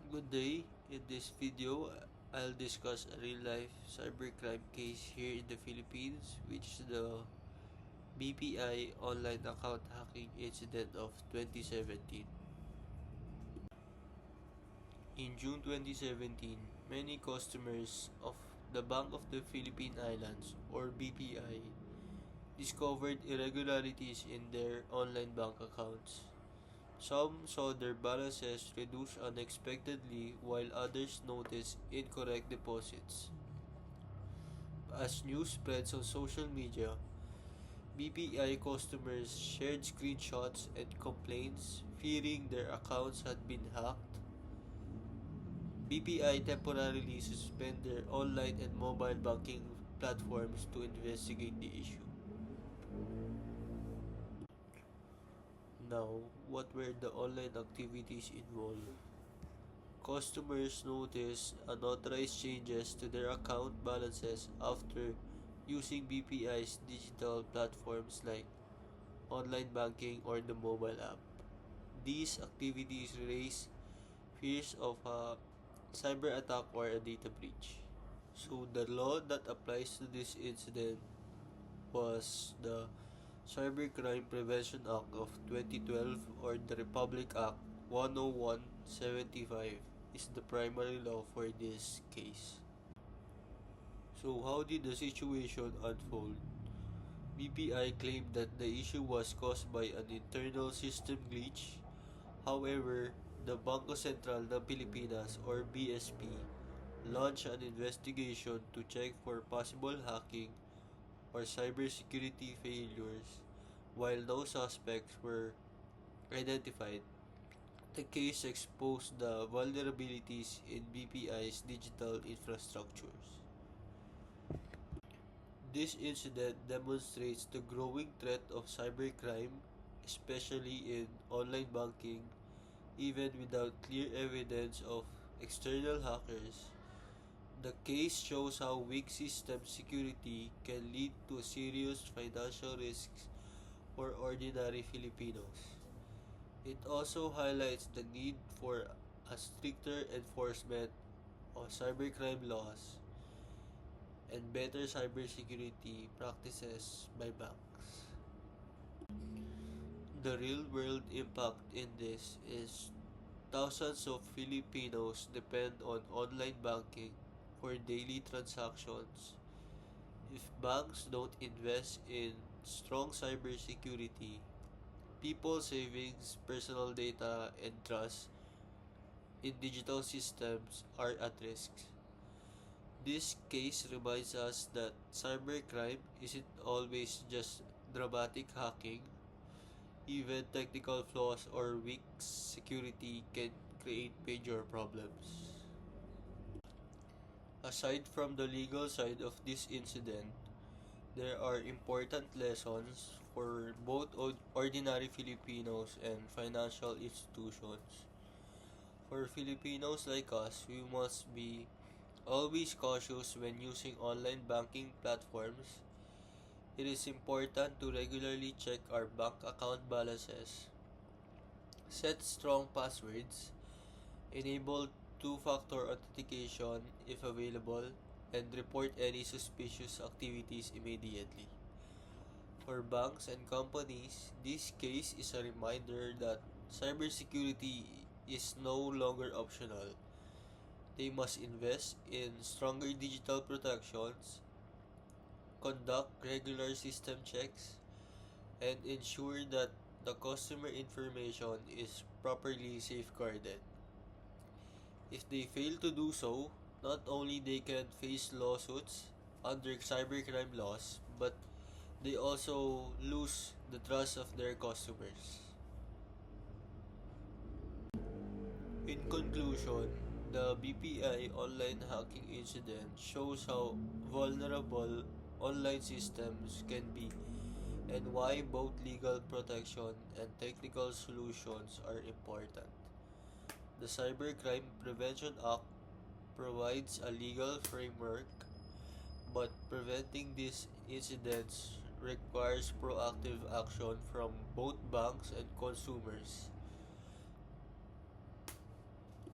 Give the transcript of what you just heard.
Good day. In this video, I'll discuss a real-life cybercrime case here in the Philippines, which is the BPI online account hacking incident of 2017. In June 2017, many customers of the Bank of the Philippine Islands, or BPI, discovered irregularities in their online bank accounts. Some saw their balances reduce unexpectedly, while others noticed incorrect deposits. As news spreads on social media, BPI customers shared screenshots and complaints, fearing their accounts had been hacked. BPI temporarily suspended their online and mobile banking platforms to investigate the issue. Now, what were the online activities involved? Customers noticed unauthorized changes to their account balances after using BPI's digital platforms like online banking or the mobile app. These activities raise fears of a cyber attack or a data breach. So the law that applies to this incident was the Cybercrime Prevention Act of 2012, or the Republic Act 101/75 is the primary law for this case. So how did the situation unfold? BPI claimed that the issue was caused by an internal system glitch. However, the Bangko Sentral ng Pilipinas, or BSP, launched an investigation to check for possible hacking or cybersecurity failures. While no suspects were identified, the case exposed the vulnerabilities in BPI's digital infrastructures. This incident demonstrates the growing threat of cybercrime, especially in online banking, even without clear evidence of external hackers. The case shows how weak system security can lead to serious financial risks for ordinary Filipinos. It also highlights the need for a stricter enforcement of cybercrime laws and better cybersecurity practices by banks. The real-world impact in this is thousands of Filipinos depend on online banking for daily transactions. If banks don't invest in strong cybersecurity, people's savings, personal data, and trust in digital systems are at risk. This case reminds us that cybercrime isn't always just dramatic hacking. Even technical flaws or weak security can create major problems. Aside from the legal side of this incident, there are important lessons for both ordinary Filipinos and financial institutions. For Filipinos like us, we must be always cautious when using online banking platforms. It is important to regularly check our bank account balances, set strong passwords, enable two-factor authentication if available, and report any suspicious activities immediately. For banks and companies, this case is a reminder that cybersecurity is no longer optional. They must invest in stronger digital protections, conduct regular system checks, and ensure that the customer information is properly safeguarded. If they fail to do so, not only they can face lawsuits under cybercrime laws, but they also lose the trust of their customers. In conclusion, the BPI online hacking incident shows how vulnerable online systems can be and why both legal protection and technical solutions are important. The Cybercrime Prevention Act provides a legal framework, but preventing these incidents requires proactive action from both banks and consumers.